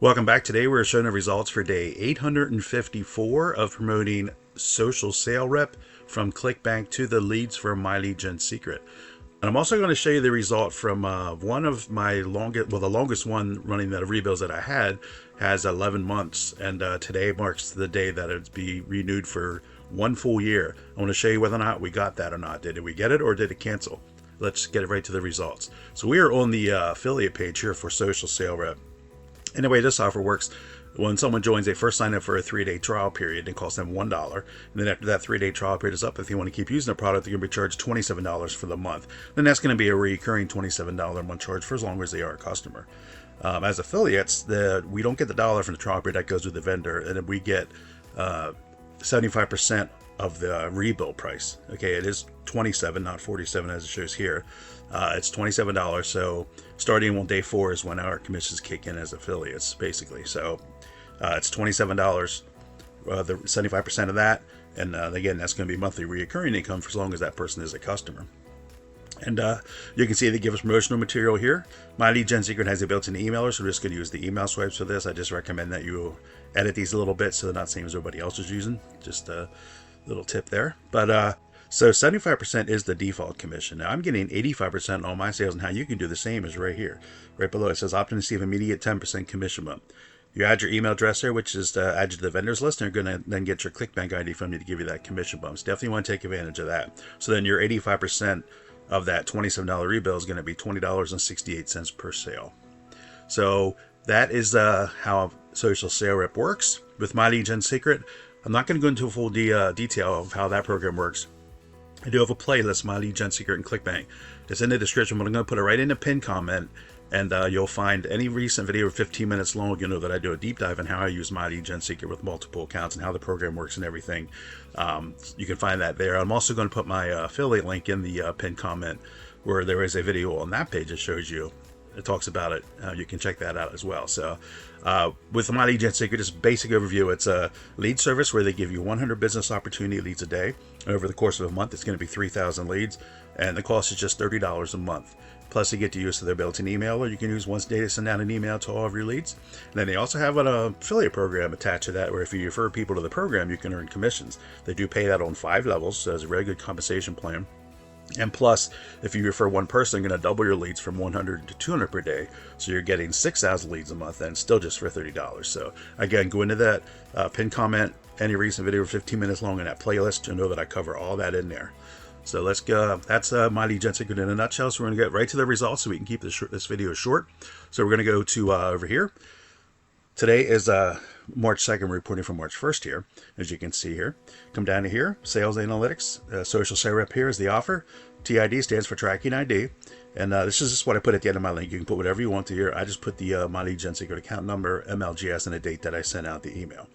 Welcome back. Today we're showing the results for day 854 of promoting Social Sale Rep from Clickbank to the leads for My Lead Gen Secret. And I'm also going to show you the result from one of my longest, well, the longest one running the rebuilds that I had has 11 months. And today marks the day that it's be renewed for 1 full year. I want to show you whether or not we got that or not. Did we get it or did it cancel? Let's get right to the results. So we are on the affiliate page here for Social Sale Rep. And the way this offer works, when someone joins, they first sign up for a 3-day trial period. It costs them $1. And then after that 3-day trial period is up, if you want to keep using the product, they're going to be charged $27 for the month. Then that's going to be a recurring $27 a month charge for as long as they are a customer. As affiliates, we don't get the dollar from the trial period. That goes with the vendor. And then we get 75% of the rebuild price. Okay, it is $27, not $47 as it shows here. It's $27. So starting on day 4 is when our commissions kick in as affiliates, basically. So it's $27, the 75% of that. And again, that's going to be monthly recurring income for as long as that person is a customer. And you can see they give us promotional material here. My Lead Gen Secret has a built-in emailer, so we're just going to use the email swipes for this. I just recommend that you edit these a little bit so they're not the same as everybody else is using. Just a little tip there. But so 75% is the default commission. Now I'm getting 85% on all my sales, and how you can do the same is right here. Right below it says opt in to receive immediate 10% commission bump. You add your email address there, which is to add you to the vendors list, and you're going to then get your Clickbank ID from you to give you that commission bump. So definitely want to take advantage of that. So then your 85% of that $27 rebill is going to be $20.68 per sale. So that is how Social Sale Rep works with My Lead Gen Secret. I'm not going to go into a full detail of how that program works. I do have a playlist, My Lead Gen Secret and Clickbank. It's in the description, but I'm going to put it right in the pinned comment, and you'll find any recent video 15 minutes long. You'll know that I do a deep dive on how I use My Lead Gen Secret with multiple accounts and how the program works and everything. You can find that there. I'm also going to put my affiliate link in the pinned comment, where there is a video on that page that shows you. It talks about it. You can check that out as well. So with My Lead Gen Secret, just basic overview, it's a lead service where they give you 100 business opportunity leads a day. And over the course of a month, it's going to be 3,000 leads. And the cost is just $30 a month. Plus, you get to use their built-in email, or you can use once a day to send out an email to all of your leads. And then they also have an affiliate program attached to that, where if you refer people to the program, you can earn commissions. They do pay that on 5 levels, so it's a very good compensation plan. And plus, if you refer one person, you're going to double your leads from 100 to 200 per day. So you're getting 6,000 leads a month, and still just for $30. So again, go into that pinned comment, any recent video 15 minutes long in that playlist. You'll know that I cover all that in there. So let's go. That's My Lead Gen Secret in a nutshell. So we're going to get right to the results so we can keep this video short. So we're going to go to over here. Today is March 2nd, we're reporting from March 1st here, as you can see here. Come down to here, Sales Analytics, Social Sale Rep here is the offer. TID stands for Tracking ID. And this is just what I put at the end of my link. You can put whatever you want to here. I just put the My Lead Gen Secret account number, MLGS, and the date that I sent out the email.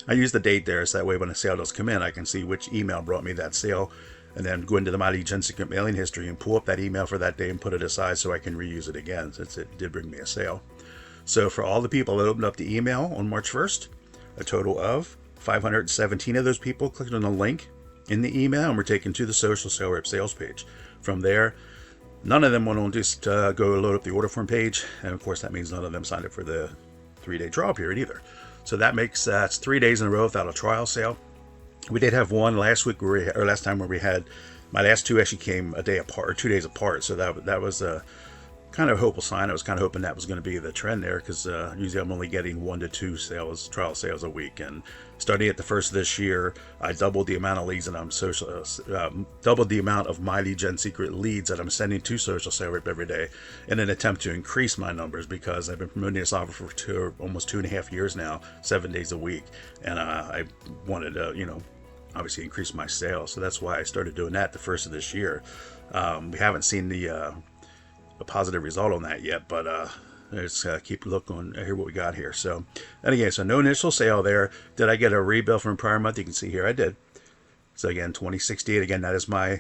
I use the date there, so that way when a sale does come in, I can see which email brought me that sale, and then go into the My Lead Gen Secret mailing history and pull up that email for that day and put it aside so I can reuse it again, since it did bring me a sale. So for all the people that opened up the email on March 1st, a total of 517 of those people clicked on the link in the email and were taken to the Social Sale Rep sales page. From there, none of them went on to go load up the order form page. And of course, that means none of them signed up for the 3-day trial period either. So that makes it's 3 days in a row without a trial sale. We did have one last week, or last time, where we had, my last 2 actually came a day apart, or 2 days apart. So that was kind of a hopeful sign. I was kind of hoping that was going to be the trend there, because usually I'm only getting 1 to 2 trial sales a week. And starting at the first of this year, I doubled the amount of leads that I'm doubled the amount of My Lead Gen Secret leads that I'm sending to Social Sale Rep every day, in an attempt to increase my numbers, because I've been promoting this offer for almost 2.5 years now, 7 days a week, and I wanted to, obviously increase my sales. So that's why I started doing that the first of this year. We haven't seen a positive result on that yet, but let's keep looking here what we got here. So, and again, so no initial sale there. Did I get a rebill from prior month? You can see here I did. So again, $20.68. Again, that is my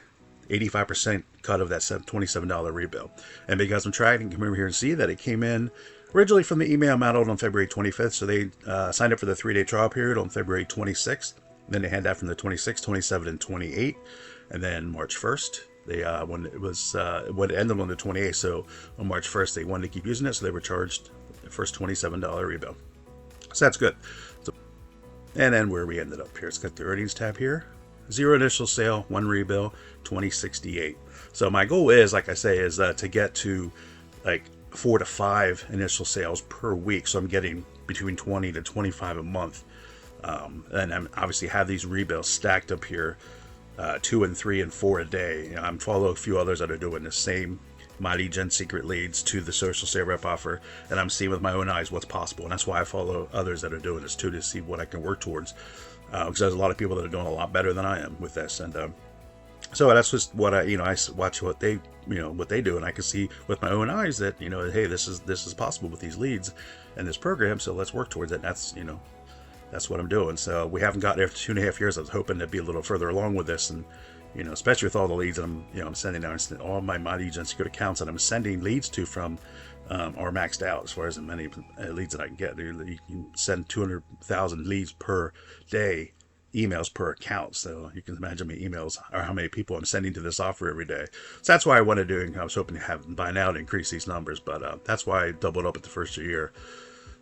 85% cut of that $27 rebill. And because I'm tracking, come over here and see that it came in originally from the email amount out on February 25th. So they signed up for the 3-day trial period on February 26th. Then they had that from the 26th, 27th, and 28th. And then March 1st. They when it ended on the 28th, so on March 1st they wanted to keep using it, so they were charged the first $27 rebill. So that's good. So, and then where we ended up here, it's got the earnings tab here. 0 initial sale, 1 rebill, 2068. So my goal is, like I say, is to get to like 4 to 5 initial sales per week. So I'm getting between 20 to 25 a month. And I'm obviously have these rebills stacked up here, 2 and 3 and 4 a day. You know, I'm following a few others that are doing the same My Lead Gen secret leads to the social sale rep offer, and I'm seeing with my own eyes what's possible. And that's why I follow others that are doing this too, to see what I can work towards. Because there's a lot of people that are doing a lot better than I am with this, and so that's just what I watch what they what they do, and I can see with my own eyes that hey, this is possible with these leads and this program. So let's work towards it. And that's what I'm doing. So we haven't gotten there for 2.5 years. I was hoping to be a little further along with this, and especially with all the leads that I'm sending out, all my Lead Gen secret accounts that I'm sending leads to from are maxed out as far as the many leads that I can get. You can send 200,000 leads per day, emails per account. So you can imagine my emails or how many people I'm sending to this offer every day. So that's why I wanted to do. I was hoping to have by now to increase these numbers, but that's why I doubled up at the first year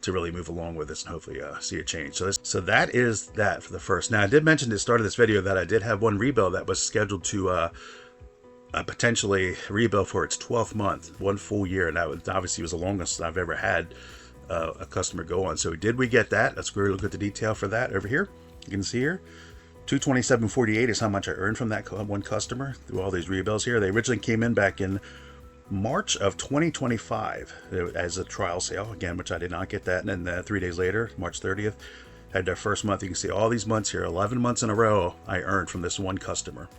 to really move along with this and hopefully see a change. So that is that for the first. Now I did mention at the start of this video that I did have one rebill that was scheduled to potentially rebill for its 12th month, 1 full year, and that obviously was the longest I've ever had a customer go on. So we get that. Let's go look at the detail for that over here. You can see here, $227.48 is how much I earned from that one customer through all these rebills here. They originally came in back in March of 2025 as a trial sale, again, which I did not get that. And then 3 days later, March 30th, had their first month. You can see all these months here, 11 months in a row I earned from this one customer.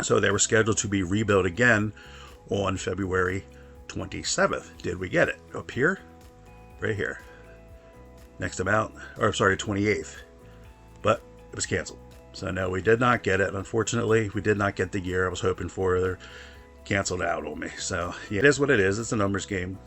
So they were scheduled to be rebilled again on February 27th. Did we get it? Up here, right here. Next amount, or sorry, 28th. But it was canceled. So no, we did not get it. Unfortunately, we did not get the year I was hoping for. They're canceled out on me. So yeah, it is what it is. It's a numbers game.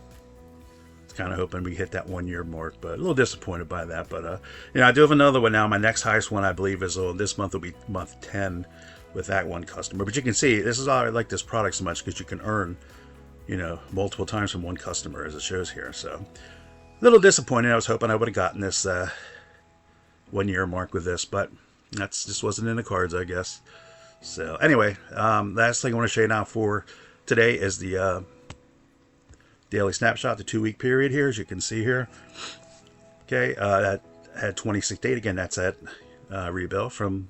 It's kind of hoping we hit that 1 year mark, but a little disappointed by that. But I do have another one now. My next highest one, I believe, is this month will be month 10 with that one customer. But you can see this is why I like this product so much, because you can earn multiple times from one customer, as it shows here. So a little disappointed. I was hoping I would have gotten this 1 year mark with this, but that's just wasn't in the cards, I guess. So anyway, last thing I want to show you now for today is the daily snapshot, the 2-week period here, as you can see here. Okay, that had 26.8. Again, that's that rebill from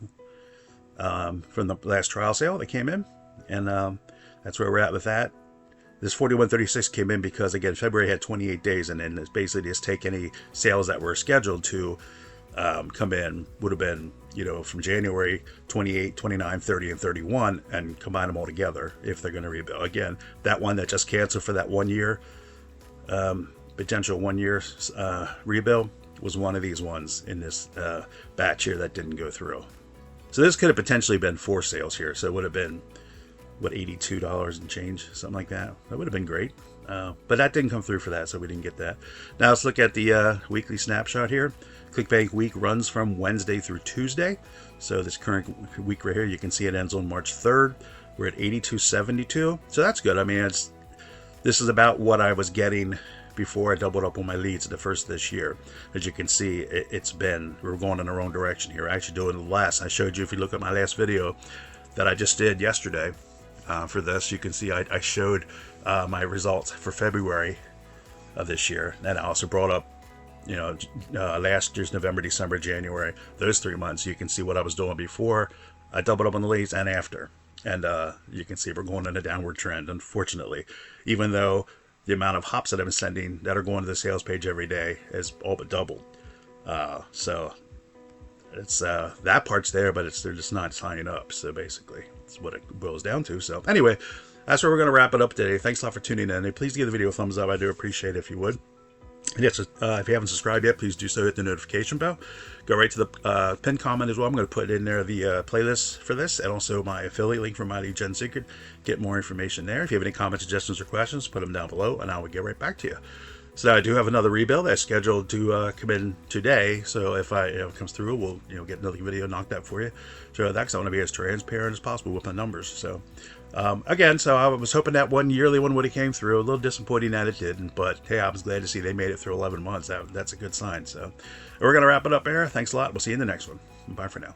the last trial sale that came in, and that's where we're at with that. This 41.36 came in because, again, February had 28 days, and then it's basically just take any sales that were scheduled to come in, would have been from January 28, 29, 30, and 31, and combine them all together if they're going to rebill. Again, that one that just canceled for that 1 year, potential 1 year rebill, was one of these ones in this batch here that didn't go through. So this could have potentially been 4 sales here. So it would have been, what, $82 and change, something like that. That would have been great. But that didn't come through for that, so we didn't get that. Now let's look at the weekly snapshot here. Clickbank week runs from Wednesday through Tuesday. So this current week right here, you can see it ends on March 3rd. We're at 82.72. So that's good. I mean, this is about what I was getting before I doubled up on my leads at the first of this year. As you can see, we're going in the wrong direction here. Actually doing less. I showed you, if you look at my last video that I just did yesterday for this, you can see I showed my results for February of this year. And I also brought up last year's November, December, January, those 3 months. You can see what I was doing before I doubled up on the leads and after. And you can see we're going in a downward trend, unfortunately, even though the amount of hops that I'm sending that are going to the sales page every day is all but doubled. So it's that part's there, but they're just not signing up. So basically, that's what it boils down to. So anyway, that's where we're going to wrap it up today. Thanks a lot for tuning in. And please give the video a thumbs up. I do appreciate it if you would. And yes, if you haven't subscribed yet, please do so. Hit the notification bell. Go right to the pinned comment as well. I'm going to put in there the playlist for this, and also my affiliate link for My Lead Gen Secret. Get more information there. If you have any comments, suggestions, or questions, put them down below, and I will get right back to you. So I do have another rebill that's scheduled to come in today. So if it comes through, we'll get another video knocked out for you. So that's I want to be as transparent as possible with my numbers. So Again, so I was hoping that one yearly one would have came through. A little disappointing that it didn't, but hey, I was glad to see they made it through 11 months. That's a good sign. So we're going to wrap it up there. Thanks a lot. We'll see you in the next one. Bye for now.